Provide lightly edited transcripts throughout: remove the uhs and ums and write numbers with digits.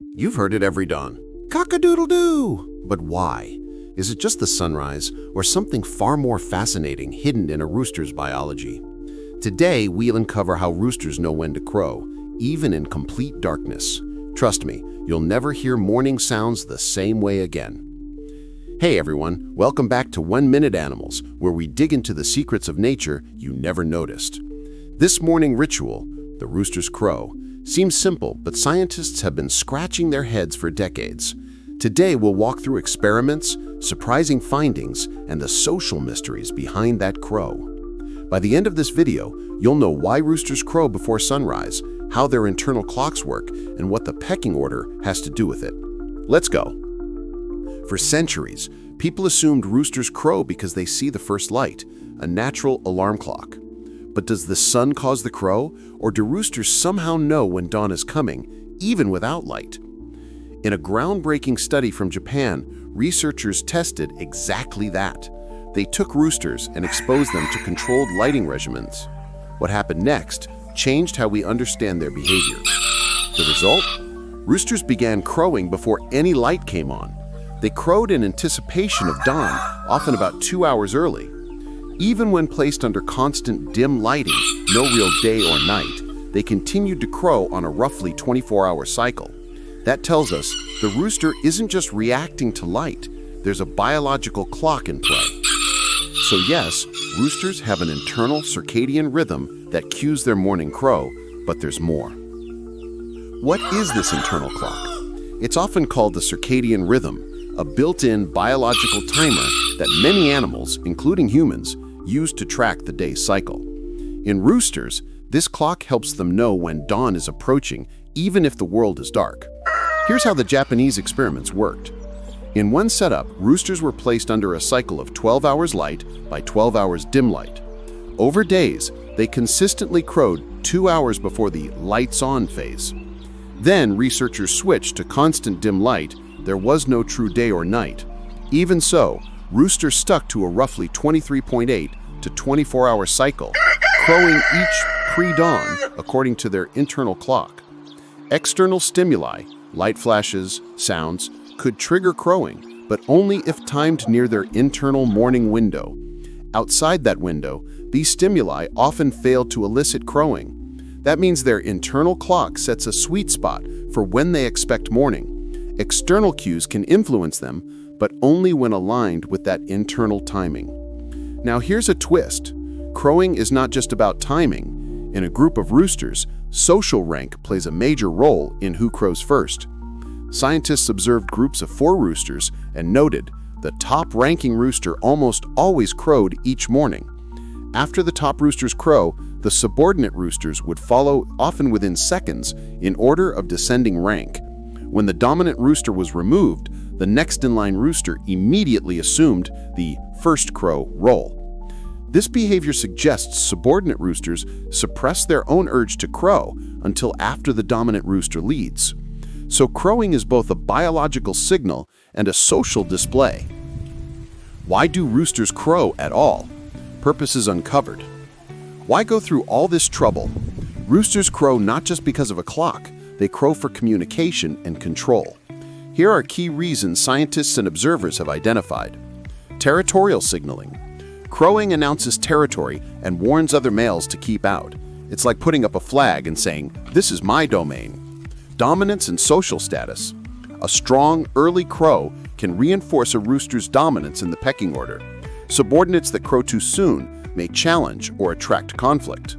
You've heard it every dawn. Cock-a-doodle-doo! But why? Is it just the sunrise, or something far more fascinating hidden in a rooster's biology? Today, we'll uncover how roosters know when to crow, even in complete darkness. Trust me, you'll never hear morning sounds the same way again. Hey everyone, welcome back to 1 Minute Animals, where we dig into the secrets of nature you never noticed. This morning ritual, the rooster's crow, seems simple, but scientists have been scratching their heads for decades. Today we'll walk through experiments, surprising findings, and the social mysteries behind that crow. By the end of this video, you'll know why roosters crow before sunrise, how their internal clocks work, and what the pecking order has to do with it. Let's go. For centuries, people assumed roosters crow because they see the first light, a natural alarm clock. But does the sun cause the crow, or do roosters somehow know when dawn is coming, even without light? In a groundbreaking study from Japan, researchers tested exactly that. They took roosters and exposed them to controlled lighting regimens. What happened next changed how we understand their behavior. The result? Roosters began crowing before any light came on. They crowed in anticipation of dawn, often about 2 hours early. Even when placed under constant dim lighting, no real day or night, they continued to crow on a roughly 24-hour cycle. That tells us the rooster isn't just reacting to light, there's a biological clock in play. So yes, roosters have an internal circadian rhythm that cues their morning crow, but there's more. What is this internal clock? It's often called the circadian rhythm, a built-in biological timer that many animals, including humans, use to track the day's cycle. In roosters, this clock helps them know when dawn is approaching, even if the world is dark. Here's how the Japanese experiments worked. In one setup, roosters were placed under a cycle of 12 hours light by 12 hours dim light. Over days, they consistently crowed 2 hours before the lights-on phase. Then researchers switched to constant dim light. There was no true day or night. Even so, roosters stuck to a roughly 23.8 to 24-hour cycle, crowing each pre-dawn according to their internal clock. External stimuli, light flashes, sounds, could trigger crowing, but only if timed near their internal morning window. Outside that window, these stimuli often fail to elicit crowing. That means their internal clock sets a sweet spot for when they expect morning. External cues can influence them, but only when aligned with that internal timing. Now here's a twist. Crowing is not just about timing. In a group of roosters, social rank plays a major role in who crows first. Scientists observed groups of 4 roosters and noted the top-ranking rooster almost always crowed each morning. After the top roosters crow, the subordinate roosters would follow, often within seconds, in order of descending rank. When the dominant rooster was removed, the next-in-line rooster immediately assumed the first crow role. This behavior suggests subordinate roosters suppress their own urge to crow until after the dominant rooster leads. So crowing is both a biological signal and a social display. Why do roosters crow at all? Purposes uncovered. Why go through all this trouble? Roosters crow not just because of a clock. They crow for communication and control. Here are key reasons scientists and observers have identified. Territorial signaling. Crowing announces territory and warns other males to keep out. It's like putting up a flag and saying, "This is my domain." Dominance and social status. A strong, early crow can reinforce a rooster's dominance in the pecking order. Subordinates that crow too soon may challenge or attract conflict.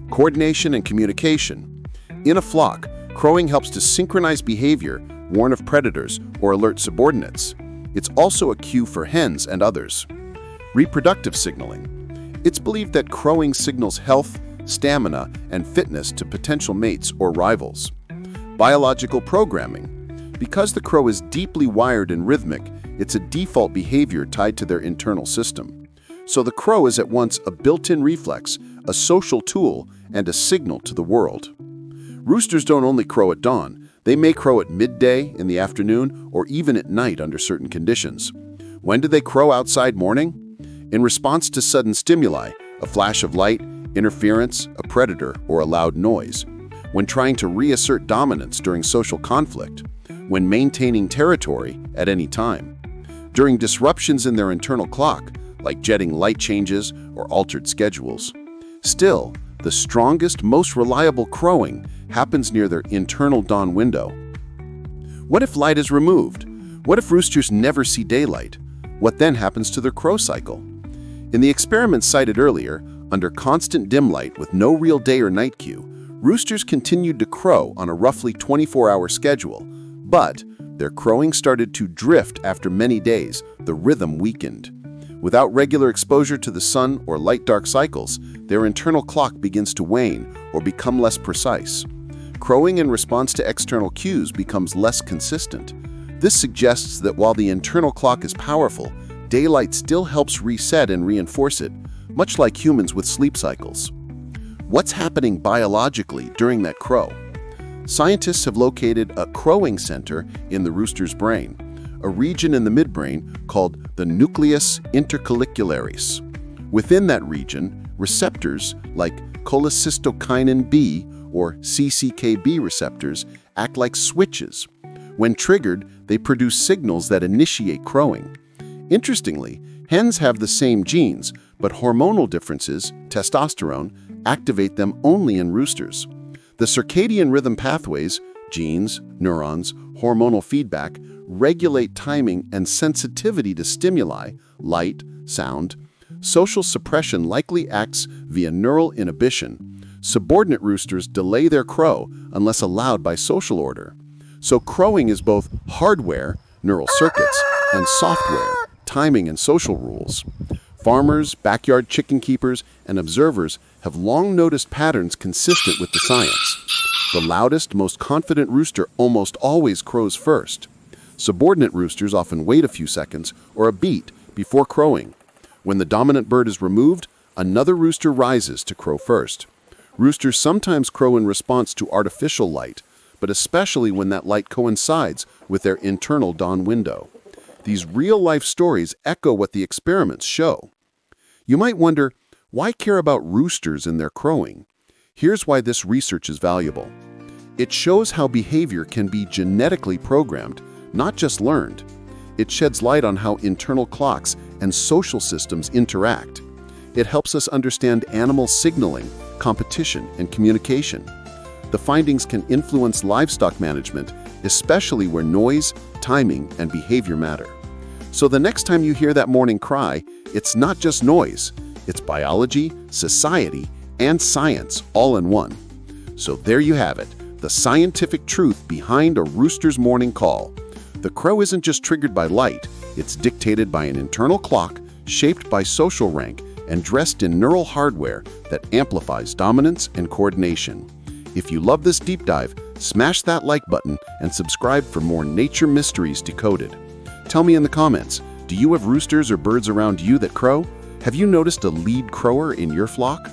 Coordination and communication. In a flock, crowing helps to synchronize behavior, warn of predators, or alert subordinates. It's also a cue for hens and others. Reproductive signaling. It's believed that crowing signals health, stamina, and fitness to potential mates or rivals. Biological programming. Because the crow is deeply wired and rhythmic, it's a default behavior tied to their internal system. So the crow is at once a built-in reflex, a social tool, and a signal to the world. Roosters don't only crow at dawn. They may crow at midday, in the afternoon, or even at night under certain conditions. When do they crow outside morning? In response to sudden stimuli, a flash of light, interference, a predator, or a loud noise. When trying to reassert dominance during social conflict. when maintaining territory at any time. During disruptions in their internal clock, like jetting light changes or altered schedules. Still, the strongest, most reliable crowing happens near their internal dawn window. What if light is removed? What if roosters never see daylight? What then happens to their crow cycle? In the experiments cited earlier, under constant dim light with no real day or night cue, roosters continued to crow on a roughly 24-hour schedule, but their crowing started to drift after many days. The rhythm weakened. Without regular exposure to the sun or light-dark cycles, their internal clock begins to wane or become less precise. Crowing in response to external cues becomes less consistent. This suggests that while the internal clock is powerful, daylight still helps reset and reinforce it, much like humans with sleep cycles. What's happening biologically during that crow? Scientists have located a crowing center in the rooster's brain, a region in the midbrain called the nucleus intercollicularis. Within that region, receptors like cholecystokinin B or CCKB receptors act like switches. When triggered, they produce signals that initiate crowing. Interestingly, hens have the same genes, but hormonal differences, testosterone, activate them only in roosters. The circadian rhythm pathways, genes, neurons, hormonal feedback, regulate timing and sensitivity to stimuli, light, sound. Social suppression likely acts via neural inhibition. Subordinate roosters delay their crow unless allowed by social order. So crowing is both hardware, neural circuits, and software, timing and social rules. Farmers, backyard chicken keepers, and observers have long noticed patterns consistent with the science. The loudest, most confident rooster almost always crows first. Subordinate roosters often wait a few seconds or a beat before crowing. When the dominant bird is removed, another rooster rises to crow first. Roosters sometimes crow in response to artificial light, but especially when that light coincides with their internal dawn window. These real-life stories echo what the experiments show. You might wonder, why care about roosters and their crowing? Here's why this research is valuable. It shows how behavior can be genetically programmed, not just learned. It sheds light on how internal clocks and social systems interact. It helps us understand animal signaling, competition, and communication. The findings can influence livestock management, especially where noise, timing, and behavior matter. So the next time you hear that morning cry, it's not just noise. It's biology, society, and science all in one. So there you have it, the scientific truth behind a rooster's morning call. The crow isn't just triggered by light, it's dictated by an internal clock shaped by social rank and dressed in neural hardware that amplifies dominance and coordination. If you love this deep dive, smash that like button and subscribe for more nature mysteries decoded. Tell me in the comments, do you have roosters or birds around you that crow? Have you noticed a lead crower in your flock?